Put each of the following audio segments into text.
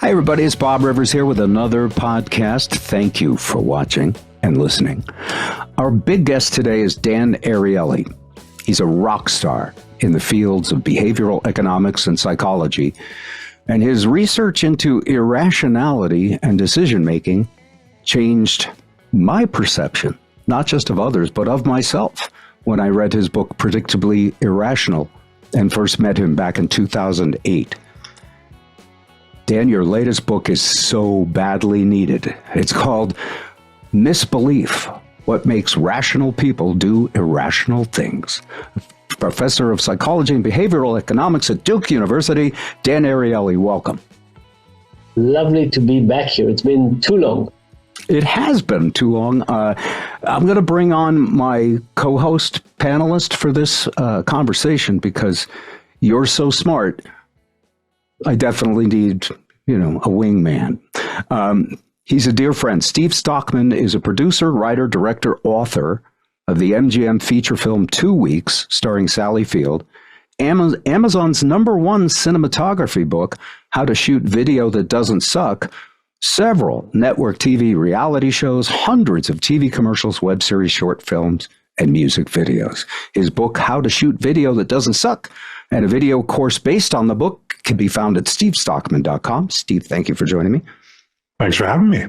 Hi, everybody. It's Bob Rivers here with another podcast. Thank you for watching and listening. Our big guest today is Dan Ariely. He's a rock star in the fields of behavioral economics and psychology, and his research into irrationality and decision-making changed my perception, not just of others, but of myself, when I read his book, Predictably Irrational, and first met him back in 2008. Dan, your latest book is so badly needed. It's called Misbelief, What Makes Rational People Do Irrational Things. Professor of Psychology and Behavioral Economics at Duke University, Dan Ariely, welcome. Lovely to be back here. It's been too long. It has been too long. I'm going to bring on my co-host panelist for this conversation because you're so smart. I definitely need, a wingman. He's a dear friend. Steve Stockman is a producer, writer, director, author of the MGM feature film 2 Weeks, starring Sally Field, Amazon's #1 cinematography book, How to Shoot Video That Doesn't Suck, several network TV reality shows, hundreds of TV commercials, web series, short films, and music videos. His book, How to Shoot Video That Doesn't Suck, and a video course based on the book can be found at stevestockman.com. Steve, thank you for joining me. Thanks for having me.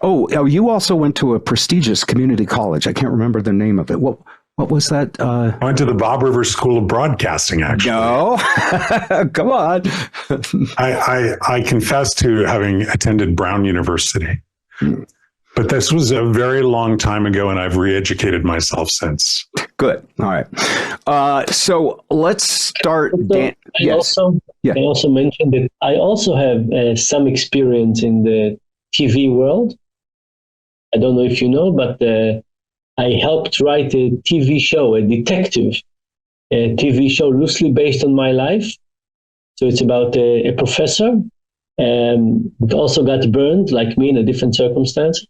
Oh, you also went to a prestigious community college. I can't remember the name of it. What was that? I went to the Bob Rivers School of Broadcasting, actually. No, come on. I confess to having attended Brown University. But this was a very long time ago, and I've re-educated myself since. Good. All right. So let's start. I also mentioned that I also have some experience in the TV world. I don't know if you know, but I helped write a TV show, a detective TV show loosely based on my life. So it's about a professor who also got burned, like me, in a different circumstance.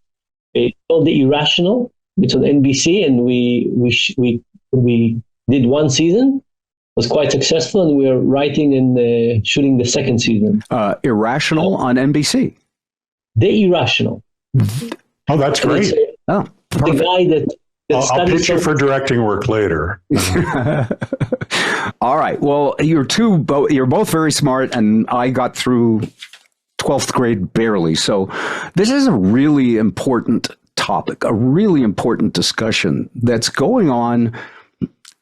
It's called The Irrational. It's on NBC, and we did one season. It was quite successful, and we are writing and shooting the second season. Irrational on NBC. The Irrational. Oh, that's great. The guy that I'll pitch you for directing work later. All right. Well, you're both very smart, and I got through 12th grade barely. So this is a really important topic, a really important discussion that's going on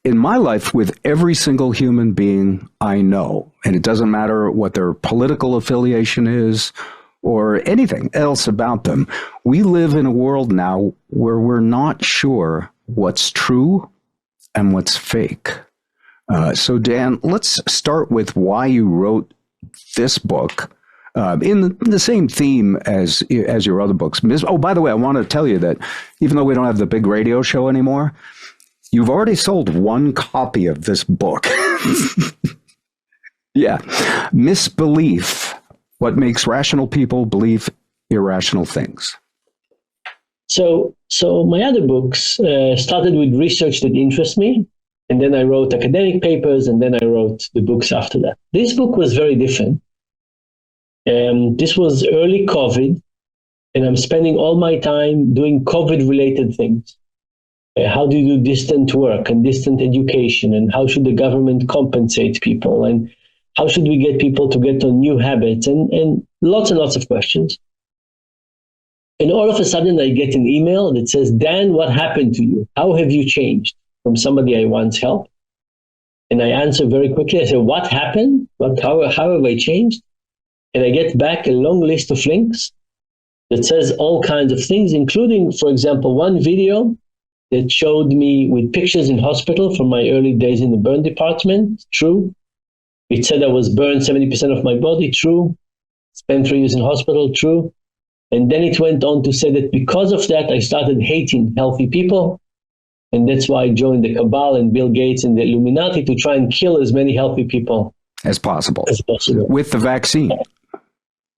in my life with every single human being I know. And it doesn't matter what their political affiliation is or anything else about them. We live in a world now where we're not sure what's true and what's fake. So Dan, let's start with why you wrote this book. In the same theme as your other books. Oh, by the way, I want to tell you that even though we don't have the big radio show anymore, you've already sold one copy of this book. Yeah. Misbelief, What Makes Rational People Believe Irrational Things. So my other books started with research that interests me, and then I wrote academic papers, and then I wrote the books after that. This book was very different. This was early COVID, and I'm spending all my time doing COVID-related things. How do you do distant work and distant education, and how should the government compensate people, and how should we get people to get on new habits, and lots of questions. And all of a sudden, I get an email that says, Dan, what happened to you? How have you changed from somebody I once helped? And I answer very quickly. I say, what happened? How have I changed? And I get back a long list of links that says all kinds of things, including, for example, one video that showed me with pictures in hospital from my early days in the burn department. True. It said I was burned 70% of my body. True. Spent 3 years in hospital. True. And then it went on to say that because of that, I started hating healthy people. And that's why I joined the Cabal and Bill Gates and the Illuminati to try and kill as many healthy people as possible. With the vaccine.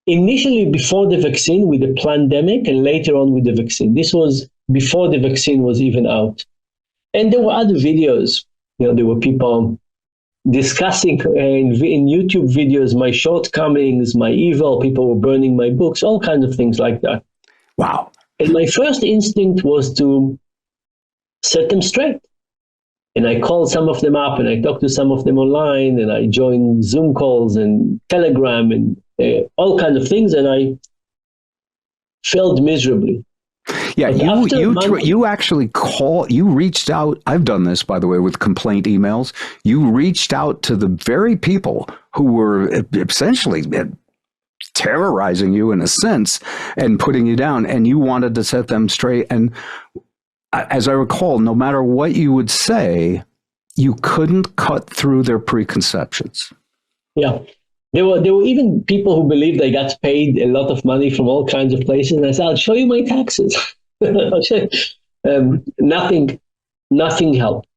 Initially before the vaccine with the pandemic, and later on with the vaccine. This was before the vaccine was even out. And there were other videos. There were people discussing in YouTube videos my shortcomings, my evil. People were burning my books, all kinds of things like that. Wow. And my first instinct was to set them straight. And I called some of them up, and I talked to some of them online, and I joined Zoom calls and Telegram and all kinds of things, and I failed miserably. Yeah, But you actually you reached out. I've done this, by the way, with complaint emails. You reached out to the very people who were essentially terrorizing you in a sense and putting you down, and you wanted to set them straight. And as I recall, no matter what you would say, you couldn't cut through their preconceptions. Yeah. There were even people who believed they got paid a lot of money from all kinds of places. And I said, I'll show you my taxes. Nothing helped.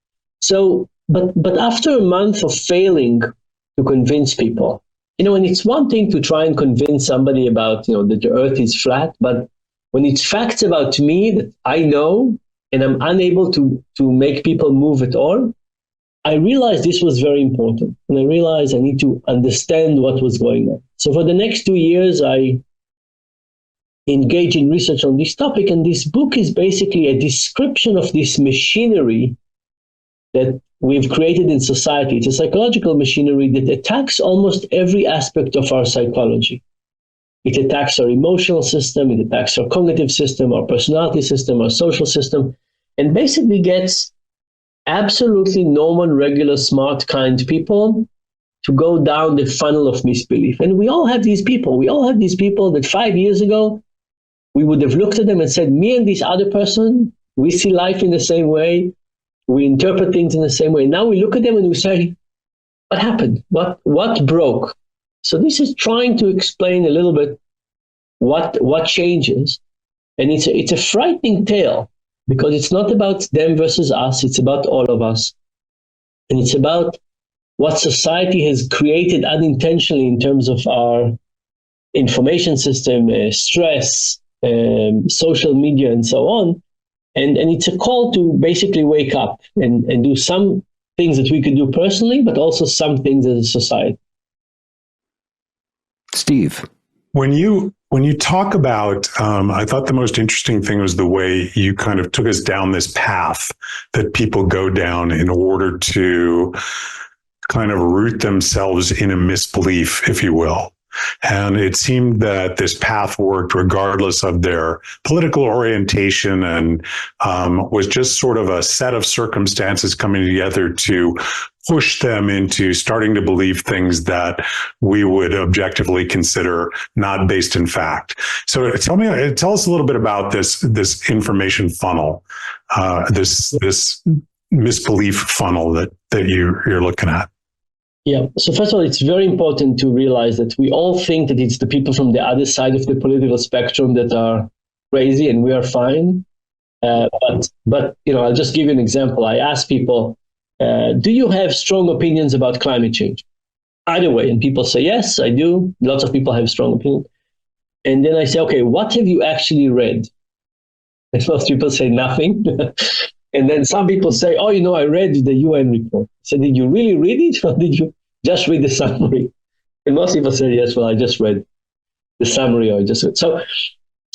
So, but after a month of failing to convince people, and it's one thing to try and convince somebody about, that the earth is flat, but when it's facts about me that I know and I'm unable to make people move at all, I realized this was very important. And I realized I need to understand what was going on. So for the next 2 years, I engaged in research on this topic. And this book is basically a description of this machinery that we've created in society. It's a psychological machinery that attacks almost every aspect of our psychology. It attacks our emotional system, it attacks our cognitive system, our personality system, our social system, and basically gets absolutely normal, regular, smart, kind people to go down the funnel of misbelief. And we all have these people. We all have these people that 5 years ago, we would have looked at them and said, me and this other person, we see life in the same way. We interpret things in the same way. Now we look at them and we say, what happened? What broke? So this is trying to explain a little bit what changes. And it's a frightening tale because it's not about them versus us. It's about all of us. And it's about what society has created unintentionally in terms of our information system, stress, social media, and so on. And it's a call to basically wake up and do some things that we could do personally, but also some things as a society. Steve, when you talk about, I thought the most interesting thing was the way you kind of took us down this path that people go down in order to kind of root themselves in a misbelief, if you will. And it seemed that this path worked regardless of their political orientation and was just sort of a set of circumstances coming together to push them into starting to believe things that we would objectively consider not based in fact. So tell us a little bit about this information funnel, this misbelief funnel that you're looking at. Yeah. So first of all, it's very important to realize that we all think that it's the people from the other side of the political spectrum that are crazy and we are fine. But I'll just give you an example. I ask people, do you have strong opinions about climate change? Either way. And people say, yes, I do. Lots of people have strong opinions. And then I say, okay, what have you actually read? And most people say nothing. And then some people say, oh, I read the UN report. So did you really read it, or did you just read the summary? And most people say, yes, well, I just read the summary, or I just read. So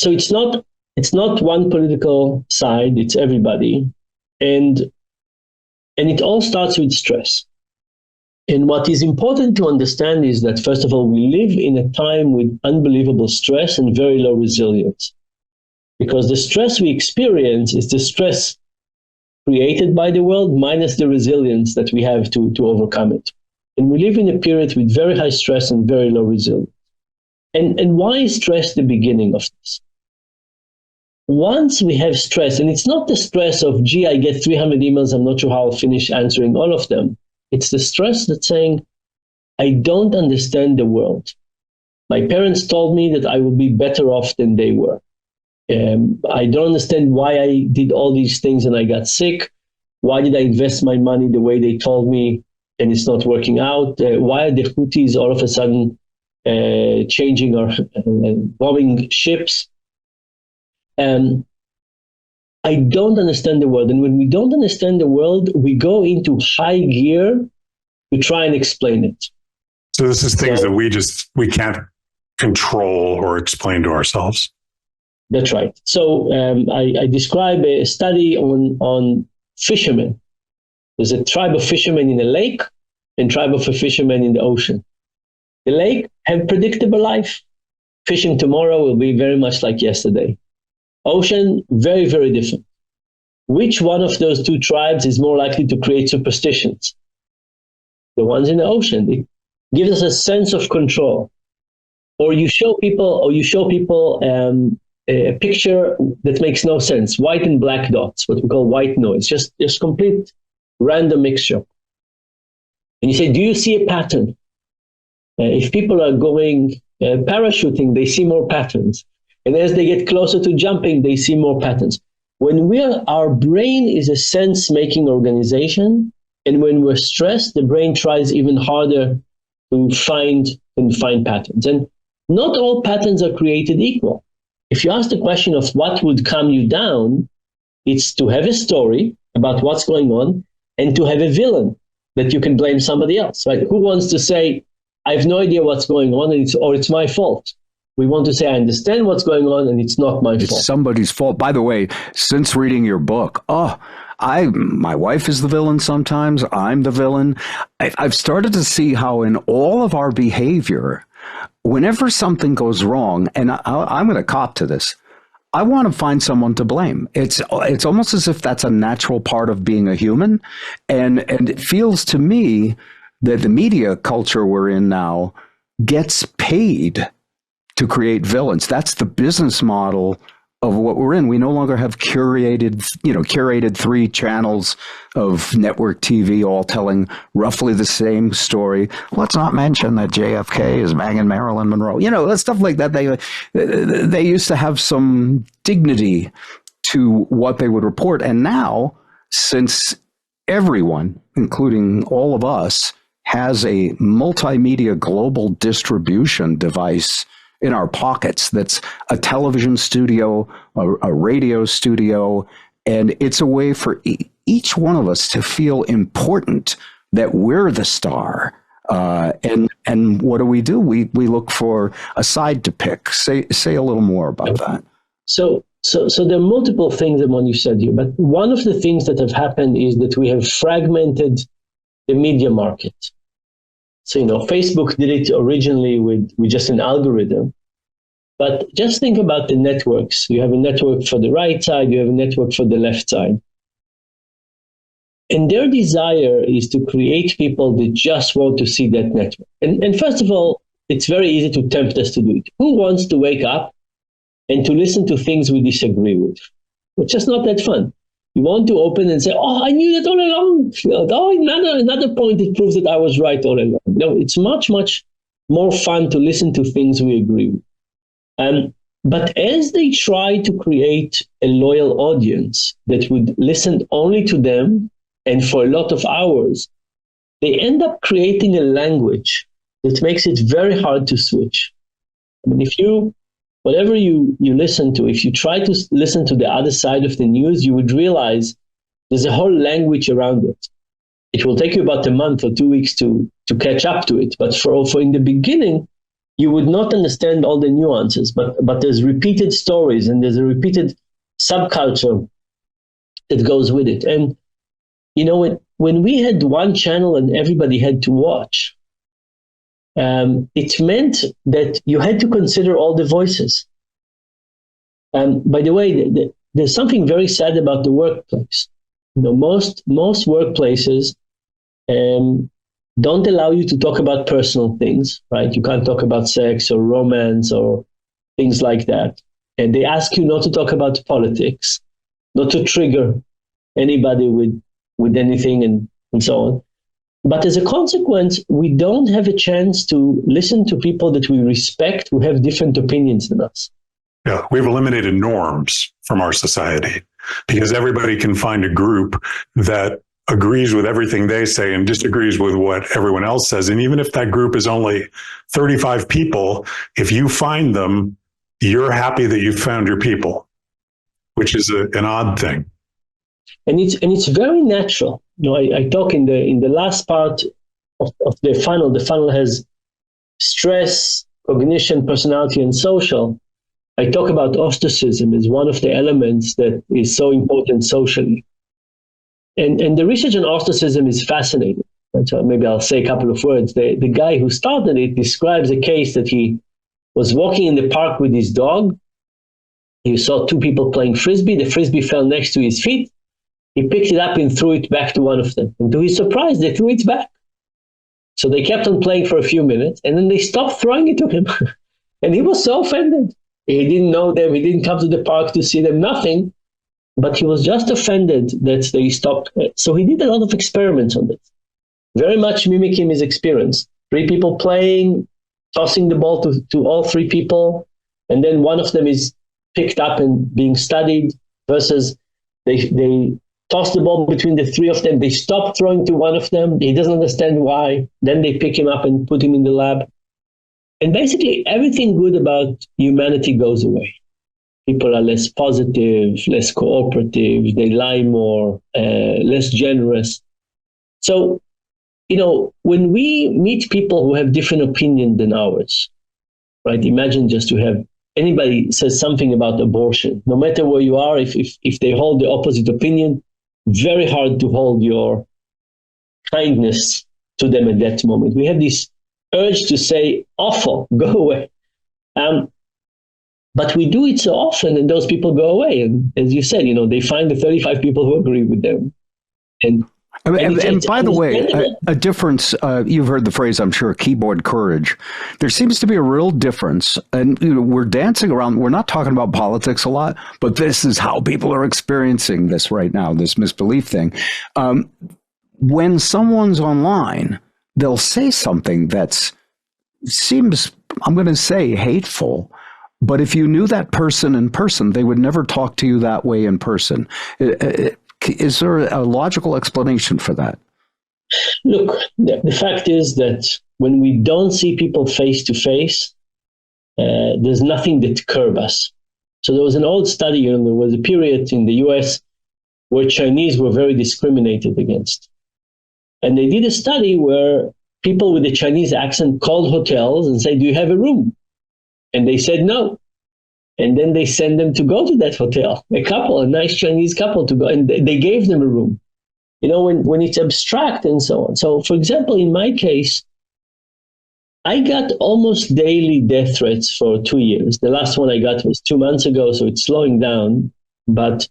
it's not one political side, it's everybody. And it all starts with stress. And what is important to understand is that, first of all, we live in a time with unbelievable stress and very low resilience. Because the stress we experience is the stress created by the world minus the resilience that we have to overcome it. And we live in a period with very high stress and very low resilience. And why is stress the beginning of this? Once we have stress, and it's not the stress of, gee, I get 300 emails, I'm not sure how I'll finish answering all of them. It's the stress that's saying, I don't understand the world. My parents told me that I will be better off than they were. I don't understand why I did all these things and I got sick. Why did I invest my money the way they told me and it's not working out? Why are the Houthis all of a sudden changing or bombing ships? I don't understand the world. And when we don't understand the world, we go into high gear to try and explain it. So this is things that we can't control or explain to ourselves. That's right. So I describe a study on fishermen. There's a tribe of fishermen in a lake and tribe of fishermen in the ocean. The lake have predictable life. Fishing tomorrow will be very much like yesterday. Ocean, very, very different. Which one of those two tribes is more likely to create superstitions? The ones in the ocean. It gives us a sense of control. Or you show people a picture that makes no sense, white and black dots, what we call white noise, just complete random mixture. And you say, do you see a pattern? If people are going parachuting, they see more patterns. And as they get closer to jumping, they see more patterns. When our brain is a sense-making organization, and when we're stressed, the brain tries even harder to find patterns. And not all patterns are created equal. If you ask the question of what would calm you down, it's to have a story about what's going on and to have a villain that you can blame somebody else, right? Who wants to say, I have no idea what's going on or it's my fault? We want to say, I understand what's going on and it's not my fault. It's somebody's fault. By the way, since reading your book, my wife is the villain sometimes. I'm the villain. I've started to see how in all of our behavior, whenever something goes wrong, and I'm going to cop to this, I want to find someone to blame. It's almost as if that's a natural part of being a human. And it feels to me that the media culture we're in now gets paid to create villains. That's the business model of what we're in. We no longer have curated 3 channels of network TV all telling roughly the same story. Let's not mention that JFK is banging Marilyn Monroe. Stuff like that. They used to have some dignity to what they would report. And now, since everyone, including all of us, has a multimedia global distribution device in our pockets that's a television studio, a radio studio, and it's a way for each one of us to feel important, that we're the star. And what do? We look for a side to pick. Say a little more about that. So there are multiple things in what you said here, but one of the things that have happened is that we have fragmented the media market. So, Facebook did it originally with just an algorithm. But just think about the networks. You have a network for the right side, you have a network for the left side. And their desire is to create people that just want to see that network. And first of all, it's very easy to tempt us to do it. Who wants to wake up and to listen to things we disagree with? It's just not that fun. You want to open and say, I knew that all along. Another point that proves that I was right all along. No, it's much, much more fun to listen to things we agree with. But as they try to create a loyal audience that would listen only to them and for a lot of hours, they end up creating a language that makes it very hard to switch. I mean, whatever you listen to, if you try to listen to the other side of the news, you would realize there's a whole language around it. It will take you about a month or 2 weeks to catch up to it. But for in the beginning, you would not understand all the nuances. But there's repeated stories and there's a repeated subculture that goes with it. And, when we had one channel and everybody had to watch, it meant that you had to consider all the voices. By the way, there's something very sad about the workplace. Most workplaces don't allow you to talk about personal things, right? You can't talk about sex or romance or things like that. And they ask you not to talk about politics, not to trigger anybody with anything and so on. But as a consequence, we don't have a chance to listen to people that we respect who have different opinions than us. Yeah, we've eliminated norms from our society because everybody can find a group that agrees with everything they say and disagrees with what everyone else says. And even if that group is only 35 people, if you find them, you're happy that you found your people, which is an odd thing. And it's very natural. I talk in the last part of the funnel. The funnel has stress, cognition, personality, and social. I talk about ostracism as one of the elements that is so important socially. And the research on ostracism is fascinating. And so maybe I'll say a couple of words. The guy who started it describes a case that he was walking in the park with his dog. He saw two people playing frisbee. The frisbee fell next to his feet. He picked it up and threw it back to one of them. And to his surprise, they threw it back. So they kept on playing for a few minutes, and then they stopped throwing it to him. And he was so offended. He didn't know them. He didn't come to the park to see them, nothing. But he was just offended that they stopped. So he did a lot of experiments on this, very much mimicking his experience. 3 people playing, tossing the ball to all 3 people, and then one of them is picked up and being studied, versus they toss the ball between the 3 of them. They stop throwing to one of them. He doesn't understand why. Then they pick him up and put him in the lab. And basically everything good about humanity goes away. People are less positive, less cooperative, they lie more, less generous. So, when we meet people who have different opinions than ours, right? Imagine just to have anybody says something about abortion, no matter where you are, if they hold the opposite opinion, very hard to hold your kindness to them at that moment. We have this urge to say, awful, go away. But we do it so often, and those people go away. And as you said, they find the 35 people who agree with them. And by the way, a difference, you've heard the phrase, I'm sure, keyboard courage. There seems to be a real difference. And we're dancing around. We're not talking about politics a lot, but this is how people are experiencing this right now, this misbelief thing. When someone's online, they'll say something that seems, I'm going to say, hateful. But if you knew that person in person, they would never talk to you that way in person. Is there a logical explanation for that? Look, the fact is that when we don't see people face to face, there's nothing that curbs us. So there was an old study, there was a period in the US where Chinese were very discriminated against. And they did a study where people with a Chinese accent called hotels and said, do you have a room? And they said no. And then they sent them to go to that hotel, a nice Chinese couple to go, and they gave them a room. When it's abstract and so on. So, for example, in my case, I got almost daily death threats for 2 years. The last one I got was 2 months ago, so it's slowing down. But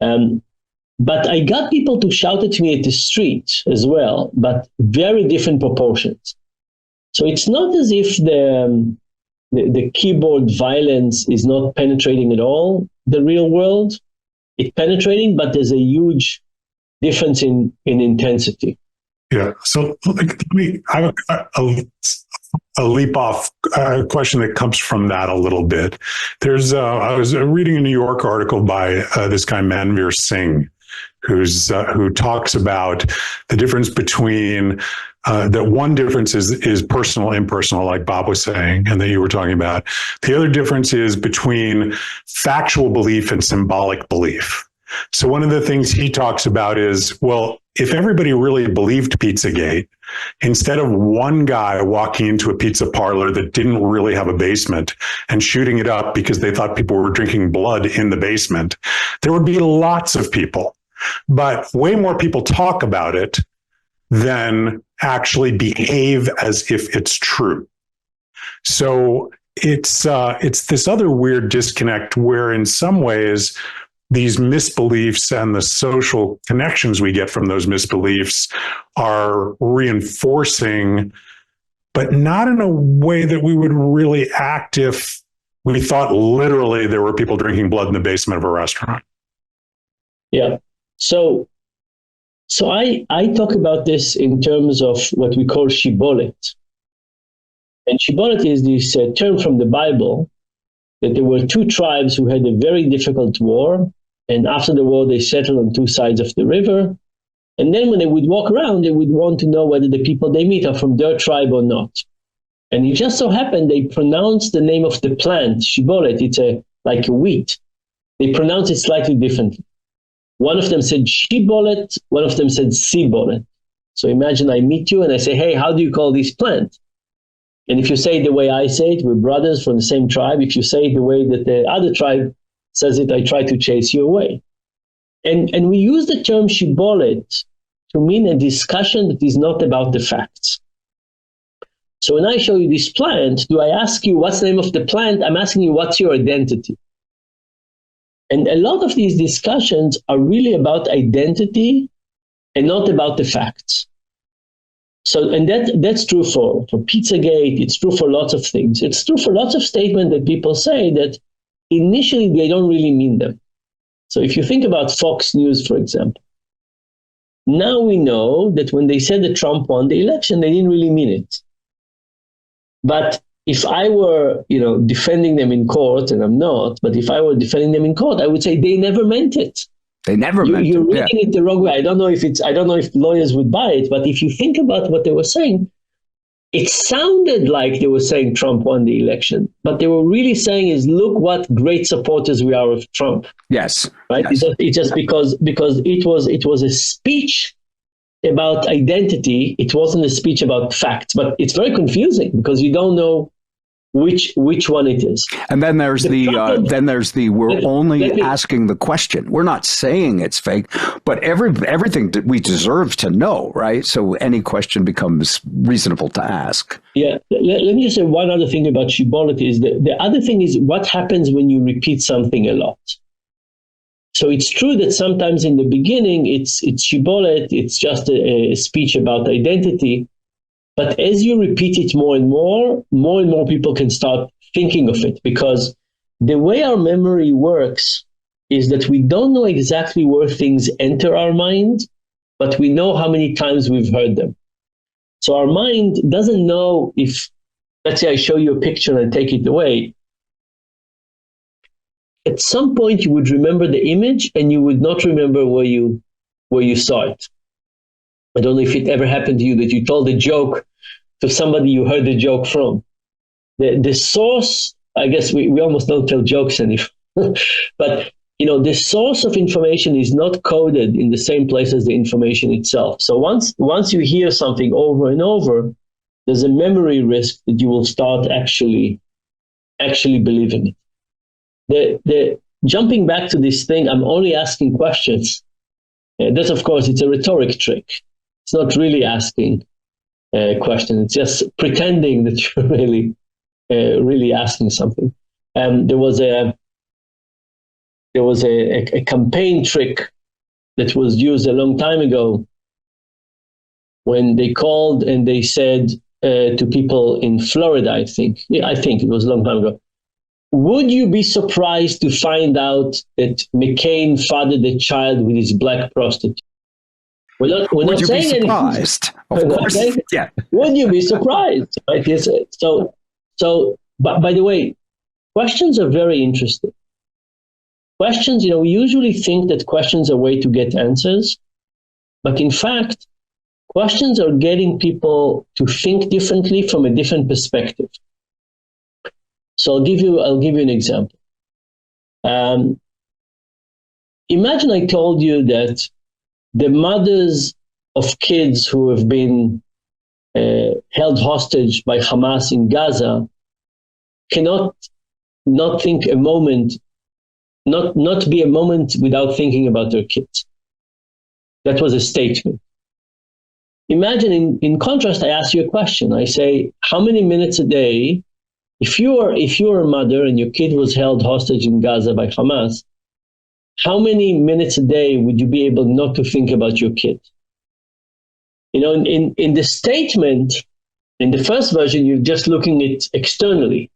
I got people to shout at me at the street as well, but very different proportions. So it's not as if the keyboard violence is not penetrating at all the real world. It's penetrating, but there's a huge difference in intensity. Yeah. So I have a leap off question that comes from that a little bit. I was reading a New York article by this guy Manveer Singh, who talks about the difference between that one difference is personal, impersonal, like Bob was saying, and that you were talking about. The other difference is between factual belief and symbolic belief. So one of the things he talks about is, well, if everybody really believed Pizzagate, instead of one guy walking into a pizza parlor that didn't really have a basement and shooting it up because they thought people were drinking blood in the basement, there would be lots of people. But way more people talk about it than actually behave as if it's true. So it's this other weird disconnect where in some ways these misbeliefs and the social connections we get from those misbeliefs are reinforcing, but not in a way that we would really act if we thought literally there were people drinking blood in the basement of a restaurant. Yeah. So I talk about this in terms of what we call shibolet. And shibolet is this term from the Bible that there were 2 tribes who had a very difficult war. And after the war, they settled on 2 sides of the river. And then when they would walk around, they would want to know whether the people they meet are from their tribe or not. And it just so happened they pronounced the name of the plant, shibolet. It's like a wheat. They pronounce it slightly differently. One of them said shibolet, one of them said sibolet. So imagine I meet you and I say, hey, how do you call this plant? And if you say it the way I say it, we're brothers from the same tribe. If you say it the way that the other tribe says it, I try to chase you away. And we use the term shibolet to mean a discussion that is not about the facts. So when I show you this plant, do I ask you what's the name of the plant? I'm asking you what's your identity? And a lot of these discussions are really about identity and not about the facts. So, and that's true for Pizzagate. It's true for lots of things. It's true for lots of statements that people say that initially they don't really mean them. So if you think about Fox News, for example, now we know that when they said that Trump won the election, they didn't really mean it. But if I were, defending them in court, and I'm not, but if I were defending them in court, I would say they never meant it. They never meant it. You're reading it the wrong way. I don't know if lawyers would buy it, but if you think about what they were saying, it sounded like they were saying Trump won the election, but they were really saying is, look what great supporters we are of Trump. Yes. Right. Yes. It's just because it was a speech about identity. It wasn't a speech about facts, but it's very confusing because you don't know which one it is. And then there's we're only asking the question. We're not saying it's fake, but everything that we deserve to know, right? So any question becomes reasonable to ask. Yeah. Let me just say one other thing about Shibboleth is the other thing is what happens when you repeat something a lot. So it's true that sometimes in the beginning it's Shibboleth, it's just a speech about identity. But as you repeat it more and more people can start thinking of it, because the way our memory works is that we don't know exactly where things enter our mind, but we know how many times we've heard them. So our mind doesn't know if, let's say I show you a picture and take it away. At some point you would remember the image and you would not remember where you saw it. I don't know if it ever happened to you that you told a joke to somebody you heard the joke from. The source, I guess we almost don't tell jokes anymore, but the source of information is not coded in the same place as the information itself. So once you hear something over and over, there's a memory risk that you will start actually believing it. The jumping back to this thing, I'm only asking questions. That, of course, it's a rhetoric trick. It's not really asking a question. It's just pretending that you're really asking something. There was a campaign trick that was used a long time ago when they called and they said to people in Florida, I think it was a long time ago, would you be surprised to find out that McCain fathered a child with his black prostitute? We're not saying anything. Would you be surprised? Of course, yeah. Would you be surprised? Right? Yes. So, but by the way, questions are very interesting. Questions, we usually think that questions are a way to get answers, but in fact, questions are getting people to think differently from a different perspective. So I'll give you an example. Imagine I told you that the mothers of kids who have been held hostage by Hamas in Gaza cannot not think a moment, not be a moment without thinking about their kids. That was a statement. Imagine in contrast, I ask you a question. I say, how many minutes a day, if you are a mother and your kid was held hostage in Gaza by Hamas, how many minutes a day would you be able not to think about your kid? In the statement, in the first version, you're just looking at it externally.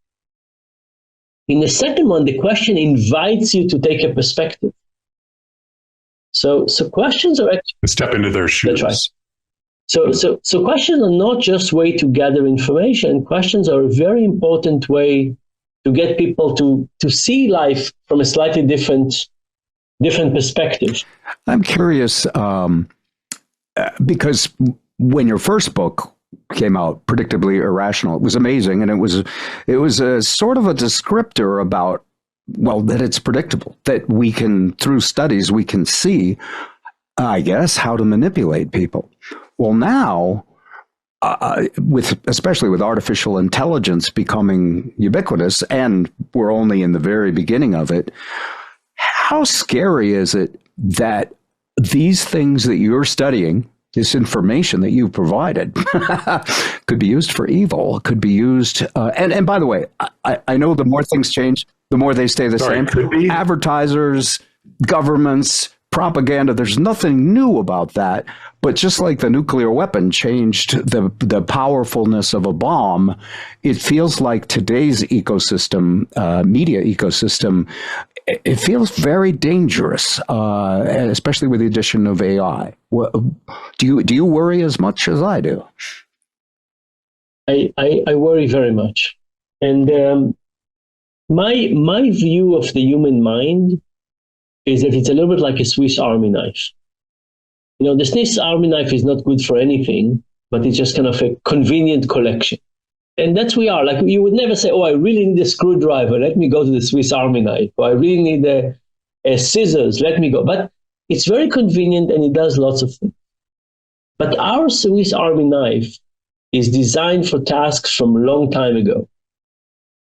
In the second one, the question invites you to take a perspective. So questions are actually step into their shoes. That's right. So questions are not just a way to gather information. Questions are a very important way to get people to see life from a slightly different perspective. I'm curious because when your first book came out, Predictably Irrational, it was amazing, and it was a sort of a descriptor about, well, that it's predictable, that we can, through studies, we can see I guess, how to manipulate people. Well, now, especially with artificial intelligence becoming ubiquitous, and we're only in the very beginning of it, how scary is it that these things that you're studying, this information that you provided, could be used for evil, could be used, and by the way, I know the more things change, the more they stay the same. Could be. Advertisers, governments, propaganda, there's nothing new about that. But just like the nuclear weapon changed the powerfulness of a bomb, it feels like today's ecosystem, media ecosystem, it feels very dangerous, especially with the addition of AI. Do you worry as much as I do? I worry very much. And my view of the human mind is that it's a little bit like a Swiss Army knife. You know, the Swiss Army knife is not good for anything, but it's just kind of a convenient collection. And that's we are. Like, you would never say, oh, I really need a screwdriver, let me go to the Swiss Army knife. Or I really need a scissors, let me go. But it's very convenient and it does lots of things. But our Swiss Army knife is designed for tasks from a long time ago,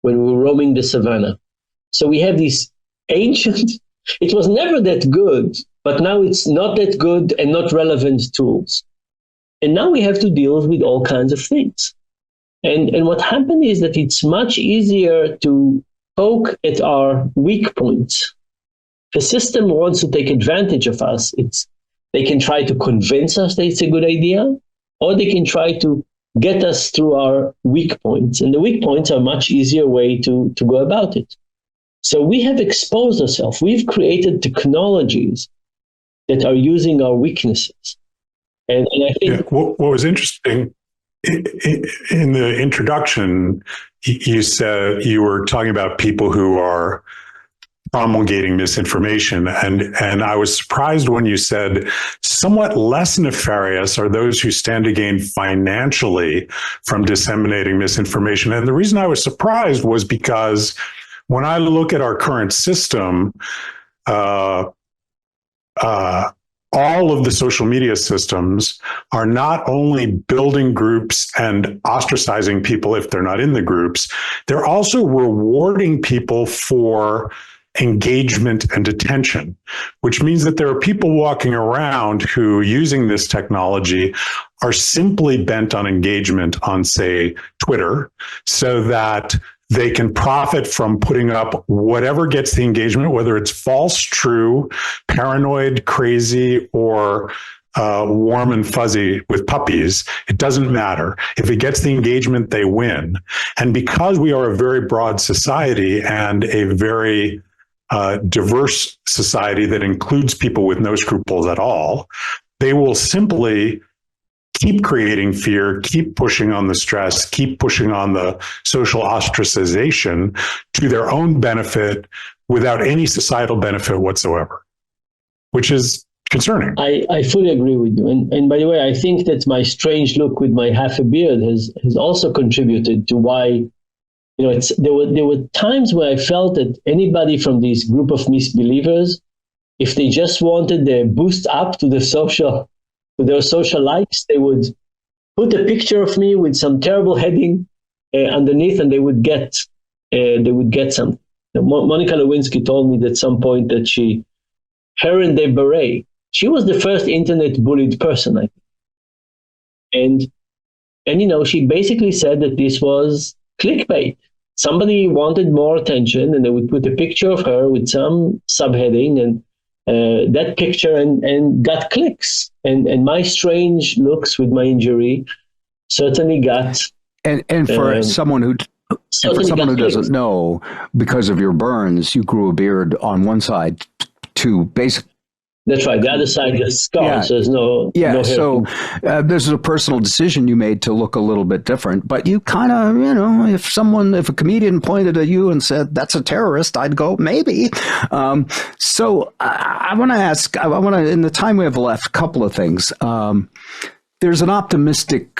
when we were roaming the savannah. So we have this ancient, it was never that good, but now it's not that good and not relevant tools. And now we have to deal with all kinds of things. And what happened is that it's much easier to poke at our weak points. The system wants to take advantage of us. They can try to convince us that it's a good idea, or they can try to get us through our weak points. And the weak points are a much easier way to go about it. So we have exposed ourselves. We've created technologies that are using our weaknesses. And I think what was interesting in the introduction, you said you were talking about people who are promulgating misinformation. And I was surprised when you said somewhat less nefarious are those who stand to gain financially from disseminating misinformation. And the reason I was surprised was because when I look at our current system, all of the social media systems are not only building groups and ostracizing people if they're not in the groups, they're also rewarding people for engagement and attention, which means that there are people walking around who, using this technology, are simply bent on engagement on, say, Twitter, so that they can profit from putting up whatever gets the engagement, whether it's false, true, paranoid, crazy, or warm and fuzzy with puppies. It doesn't matter. If it gets the engagement, they win. And because we are a very broad society and a very diverse society that includes people with no scruples at all, they will simply keep creating fear, keep pushing on the stress, keep pushing on the social ostracization to their own benefit without any societal benefit whatsoever, which is concerning. I fully agree with you. And by the way, I think that my strange look with my half a beard has also contributed to why, you know, there were times where I felt that anybody from this group of misbelievers, if they just wanted the boost up to their social likes, they would put a picture of me with some terrible heading underneath, and they would get something. Monica Lewinsky told me at some point that her and Dave Beret, she was the first internet bullied person, I think. And you know, she basically said that this was clickbait. Somebody wanted more attention, and they would put a picture of her with some subheading, and that picture and got clicks. And my strange looks with my injury certainly got. And for someone who doesn't know, because of your burns, you grew a beard on one side to basically. That's right. The other side is scars. Yeah. So there's no hair. So this is a personal decision you made to look a little bit different. But you kind of, you know, if a comedian pointed at you and said, that's a terrorist, I'd go, maybe. So I want to ask, in the time we have left, a couple of things. There's an optimistic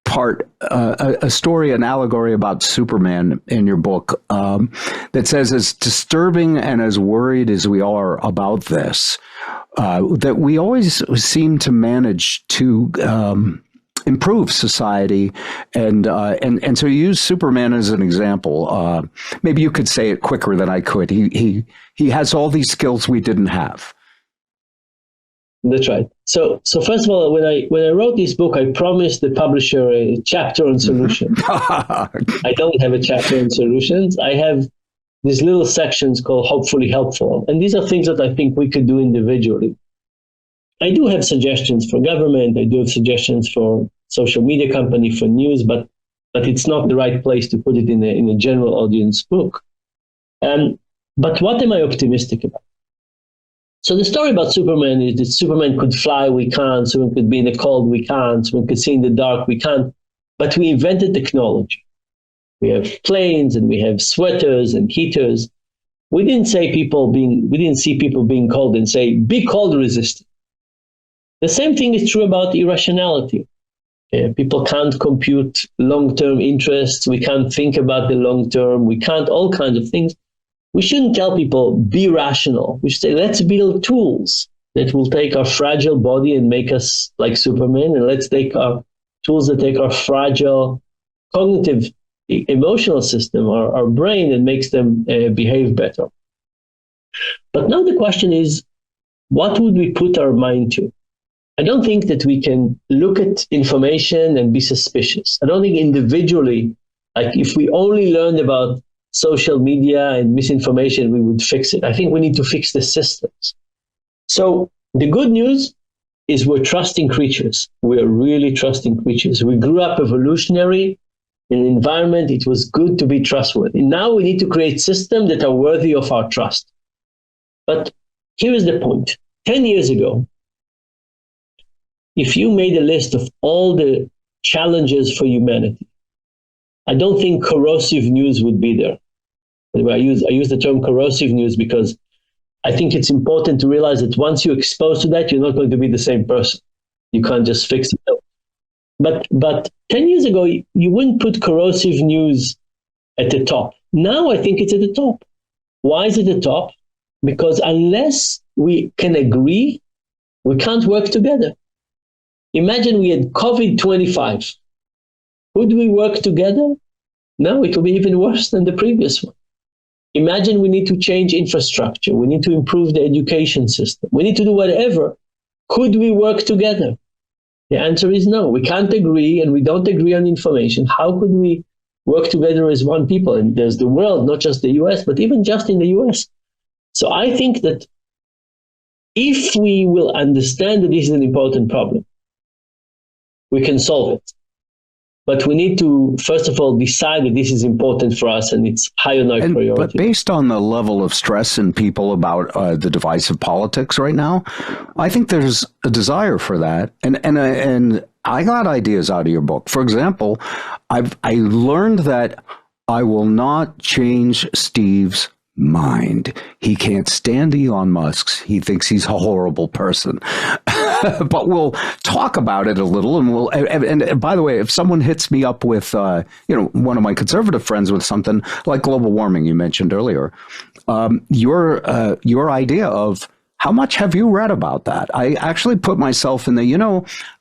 part, a story, an allegory about Superman in your book that says, as disturbing and as worried as we are about this, that we always seem to manage to improve society, and so you use Superman as an example. Maybe you could say it quicker than I could. He has all these skills we didn't have. That's right. So first of all, when I wrote this book, I promised the publisher a chapter on solutions. I don't have a chapter on solutions. I have these little sections called Hopefully Helpful, and these are things that I think we could do individually. I do have suggestions for government. I do have suggestions for social media company, for news, but it's not the right place to put it in a general audience book. But what am I optimistic about? So the story about Superman is that Superman could fly, we can't. Superman could be in the cold, we can't. Superman could see in the dark, we can't. But we invented technology. We have planes and we have sweaters and heaters. We didn't see people being cold and say, be cold resistant. The same thing is true about irrationality. People can't compute long-term interests. We can't think about the long term. We can't all kinds of things. We shouldn't tell people, be rational. We should say, let's build tools that will take our fragile body and make us like Superman. And let's take our tools that take our fragile cognitive, emotional system, our brain, and makes them behave better. But now the question is, what would we put our mind to? I don't think that we can look at information and be suspicious. I don't think individually, like if we only learned about social media and misinformation, we would fix it. I think we need to fix the systems. So the good news is we're trusting creatures. We're really trusting creatures. We grew up evolutionary in an environment. It was good to be trustworthy. Now we need to create systems that are worthy of our trust. But here is the point. 10 years ago, if you made a list of all the challenges for humanity, I don't think corrosive news would be there. I use the term corrosive news because I think it's important to realize that once you're exposed to that, you're not going to be the same person. You can't just fix it. But 10 years ago, you wouldn't put corrosive news at the top. Now I think it's at the top. Why is it at the top? Because unless we can agree, we can't work together. Imagine we had COVID-25. Would we work together? No, it will be even worse than the previous one. Imagine we need to change infrastructure. We need to improve the education system. We need to do whatever. Could we work together? The answer is no. We can't agree, and we don't agree on information. How could we work together as one people? And there's the world, not just the US, but even just in the US. So I think that if we will understand that this is an important problem, we can solve it. But we need to, first of all, decide that this is important for us and it's high on our priority. But based on the level of stress in people about the divisive politics right now, I think there's a desire for that. And I got ideas out of your book. For example, I learned that I will not change Steve's mind. He can't stand Elon Musk's. He thinks he's a horrible person. But we'll talk about it a little, and by the way, if someone hits me up with one of my conservative friends with something like global warming you mentioned earlier, your idea of how much have you read about that? I actually put myself in the,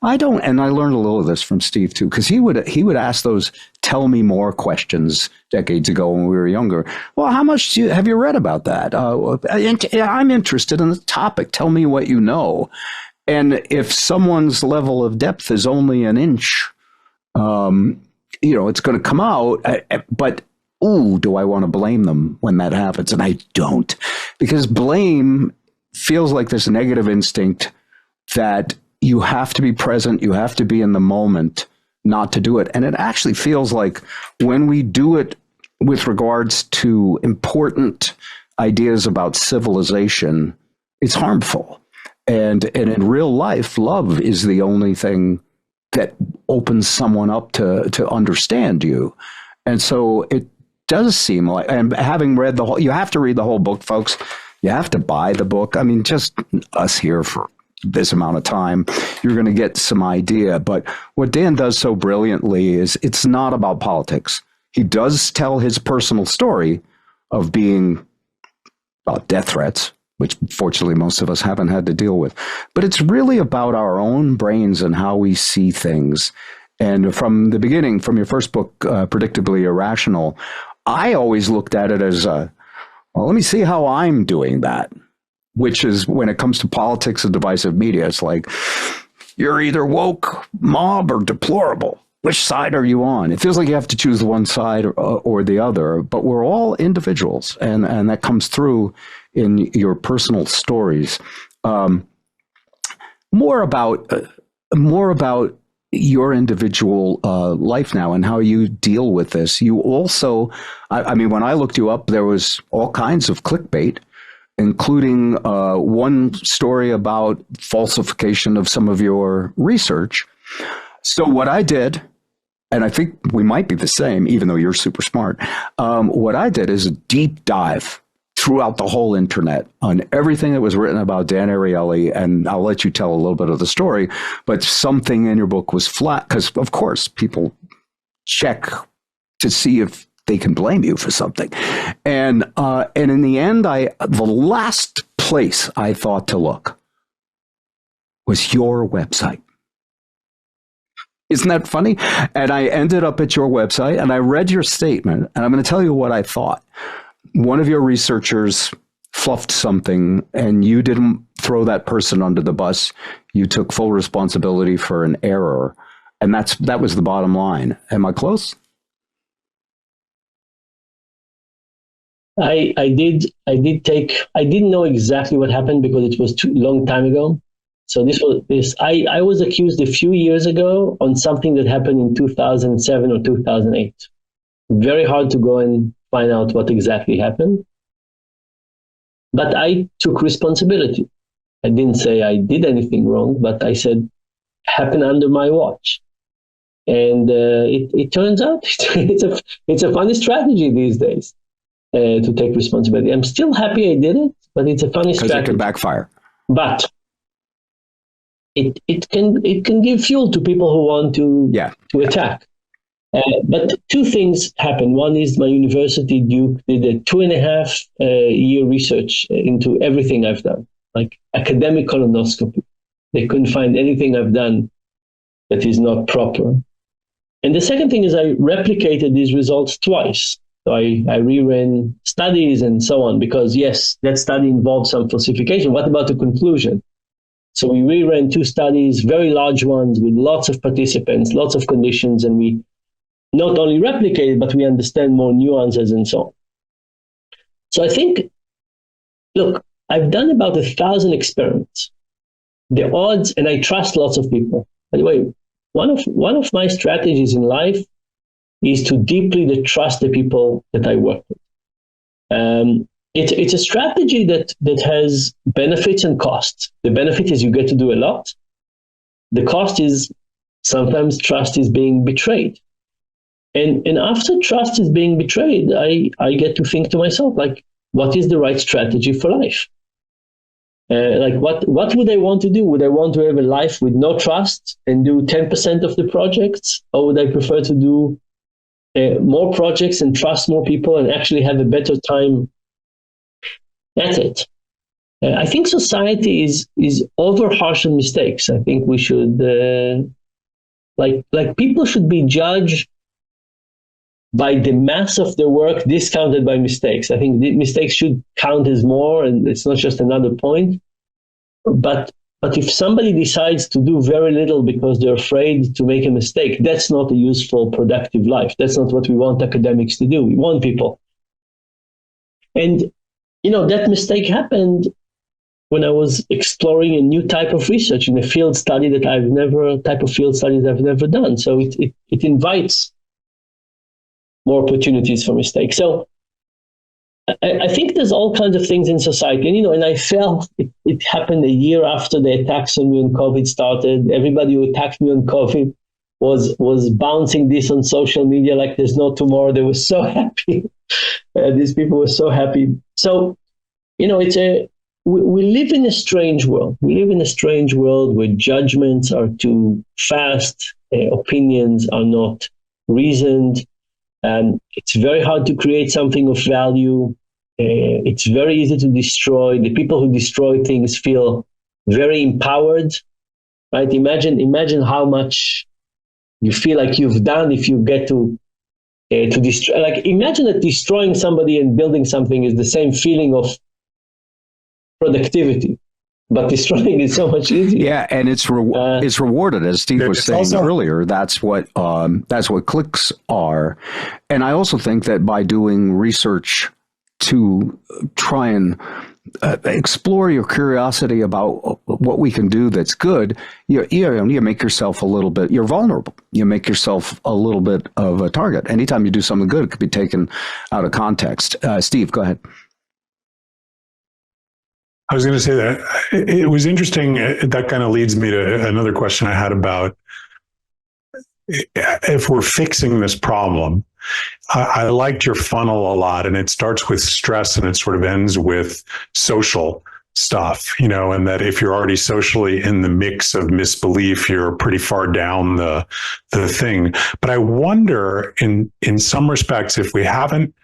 I don't, and I learned a little of this from Steve too, because he would ask those tell me more questions decades ago when we were younger. Well, how much have you read about that? I'm interested in the topic. Tell me what you know. And if someone's level of depth is only an inch, it's going to come out. But, do I want to blame them when that happens? And I don't, because blame feels like this negative instinct that you have to be present, you have to be in the moment not to do it. And it actually feels like when we do it with regards to important ideas about civilization, it's harmful. And in real life, love is the only thing that opens someone up to understand you. And so it does seem like, and having read you have to read the whole book, folks. You have to buy the book. I mean, just us here for this amount of time, you're going to get some idea. But what Dan does so brilliantly is it's not about politics. He does tell his personal story of being about death threats, which fortunately most of us haven't had to deal with. But it's really about our own brains and how we see things. And from the beginning, from your first book, Predictably Irrational, I always looked at it as, well, let me see how I'm doing that, which is when it comes to politics and divisive media, it's like, you're either woke, mob, or deplorable. Which side are you on? It feels like you have to choose one side or the other, but we're all individuals, and that comes through in your personal stories. More about your individual life now and how you deal with this. You also, I mean, when I looked you up, there was all kinds of clickbait, including one story about falsification of some of your research. So what I did, and I think we might be the same, even though you're super smart, what I did is a deep dive throughout the whole internet on everything that was written about Dan Ariely, and I'll let you tell a little bit of the story, but something in your book was flat, because of course people check to see if they can blame you for something. And in the end, the last place I thought to look was your website. Isn't that funny? And I ended up at your website and I read your statement, and I'm going to tell you what I thought. One of your researchers fluffed something and you didn't throw that person under the bus. You took full responsibility for an error. And that was the bottom line. Am I close? I didn't know exactly what happened because it was too long time ago. So I was accused a few years ago on something that happened in 2007 or 2008. Very hard to go and find out what exactly happened. But I took responsibility. I didn't say I did anything wrong, but I said, happened under my watch. And it turns out it's a funny strategy these days to take responsibility. I'm still happy I did it, but it's a funny strategy. Because it can backfire. But it can give fuel to people who want to attack. But two things happened. One is my university, Duke, did a 2.5 year research into everything I've done, like academic colonoscopy. They couldn't find anything I've done that is not proper. And the second thing is I replicated these results twice. So I reran studies and so on, because yes, that study involved some falsification. What about the conclusion? So we reran 2 studies, very large ones with lots of participants, lots of conditions, and we not only replicate, but we understand more nuances and so on. So I think, look, I've done about 1,000 experiments. The odds, and I trust lots of people. By the way, one of my strategies in life is to deeply trust the people that I work with. It's a strategy that has benefits and costs. The benefit is you get to do a lot. The cost is sometimes trust is being betrayed. And after trust is being betrayed, I get to think to myself, like, what is the right strategy for life? Like, what would I want to do? Would I want to have a life with no trust and do 10% of the projects? Or would I prefer to do more projects and trust more people and actually have a better time at it? I think society is over harsh on mistakes. I think we should, like people should be judged by the mass of their work discounted by mistakes. I think the mistakes should count as more, and it's not just another point. But if somebody decides to do very little because they're afraid to make a mistake, that's not a useful, productive life. That's not what we want academics to do. We want people. And, that mistake happened when I was exploring a new type of research in a field study that I've never done. So it invites more opportunities for mistakes. So I think there's all kinds of things in society. And I felt it happened a year after the attacks on me on COVID started. Everybody who attacked me on COVID was bouncing this on social media like there's no tomorrow. They were so happy. These people were so happy. So, we live in a strange world. We live in a strange world where judgments are too fast, opinions are not reasoned. It's very hard to create something of value. It's very easy to destroy. The people who destroy things feel very empowered, right? Imagine how much you feel like you've done if you get to destroy. Like, imagine that destroying somebody and building something is the same feeling of productivity, but destroying is so much easier. Yeah, and it's rewarded, as Steve was saying earlier. That's what clicks are, and I also think that by doing research to try and explore your curiosity about what we can do that's good, you make yourself a little bit, you're vulnerable. You make yourself a little bit of a target. Anytime you do something good, it could be taken out of context. Steve, go ahead. I was going to say that it was interesting. That kind of leads me to another question I had about if we're fixing this problem. I liked your funnel a lot, and it starts with stress and it sort of ends with social stuff, and that if you're already socially in the mix of misbelief, you're pretty far down the thing. But I wonder in some respects, if we haven't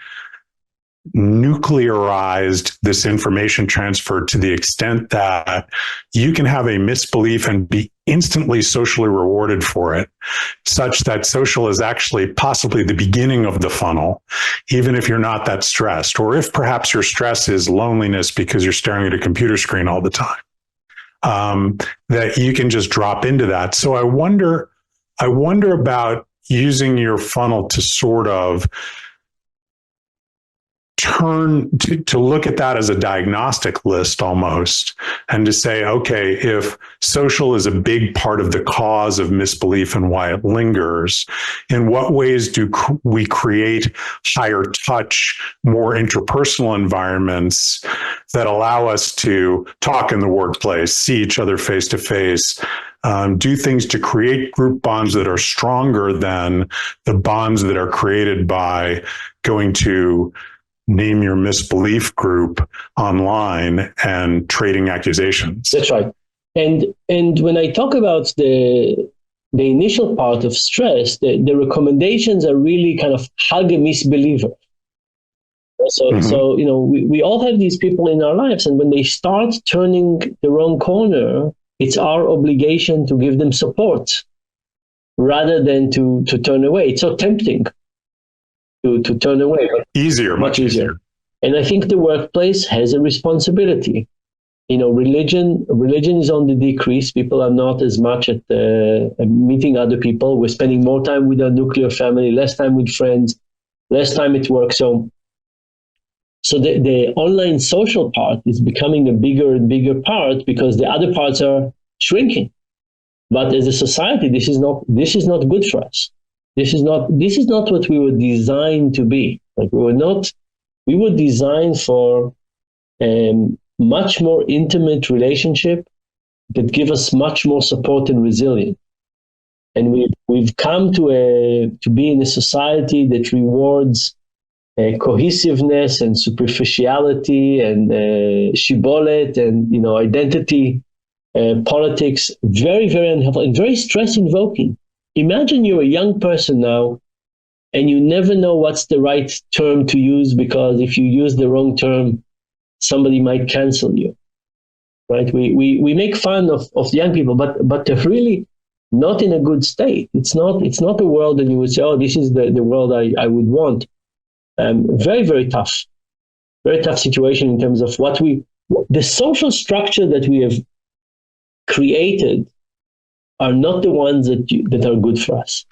nuclearized this information transfer to the extent that you can have a misbelief and be instantly socially rewarded for it, such that social is actually possibly the beginning of the funnel, even if you're not that stressed, or if perhaps your stress is loneliness because you're staring at a computer screen all the time, that you can just drop into that. So I wonder about using your funnel to sort of turn to look at that as a diagnostic list almost, and to say, okay, if social is a big part of the cause of misbelief and why it lingers, in what ways do we create higher touch, more interpersonal environments that allow us to talk in the workplace, see each other face to face, do things to create group bonds that are stronger than the bonds that are created by going to name your misbelief group online and trading accusations. That's right. And when I talk about the initial part of stress, the recommendations are really kind of hug a misbeliever. So we all have these people in our lives, and when they start turning the wrong corner, it's our obligation to give them support rather than to turn away. It's so tempting to turn away. Much easier. And I think the workplace has a responsibility. Religion is on the decrease. People are not as much at meeting other people. We're spending more time with our nuclear family, less time with friends, less time at work. So the online social part is becoming a bigger and bigger part because the other parts are shrinking. But as a society, this is not good for us. This is not what we were designed to be. Like we were designed for a much more intimate relationship that give us much more support and resilience. And we've come to be in a society that rewards cohesiveness and superficiality and shibolet and identity politics, very, very unhelpful and very stress invoking. Imagine you're a young person now and you never know what's the right term to use, because if you use the wrong term, somebody might cancel you, right? We make fun of the young people, but they're really not in a good state. It's not a world that you would say, oh, this is the world I would want. Very, very tough situation in terms of the social structure that we have created are not the ones that are good for us.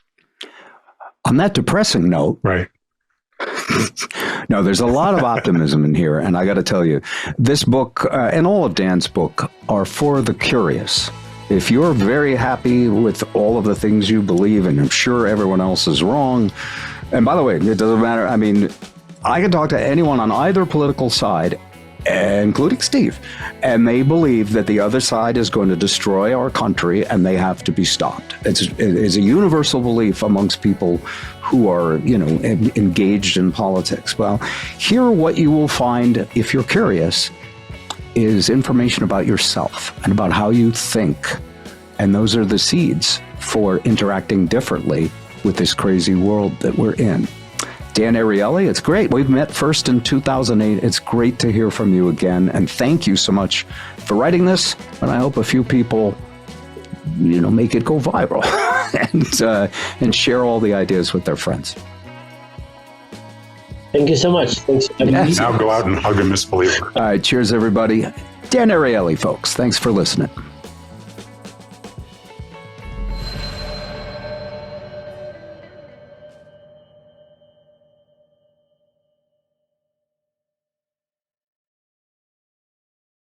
On that depressing note, right? No, there's a lot of optimism in here, and I got to tell you, this book and all of Dan's book are for the curious. If you're very happy with all of the things you believe, and I'm sure everyone else is wrong, and by the way, it doesn't matter. I mean, I can talk to anyone on either political side, including Steve, and they believe that the other side is going to destroy our country and they have to be stopped. It's a universal belief amongst people who are, engaged in politics. Well, here what you will find, if you're curious, is information about yourself and about how you think. And those are the seeds for interacting differently with this crazy world that we're in. Dan Ariely, it's great. We've met first in 2008. It's great to hear from you again. And thank you so much for writing this. And I hope a few people, make it go viral and share all the ideas with their friends. Thank you so much. Thanks for having me. Now go out and hug a misbeliever. All right. Cheers, everybody. Dan Ariely, folks. Thanks for listening.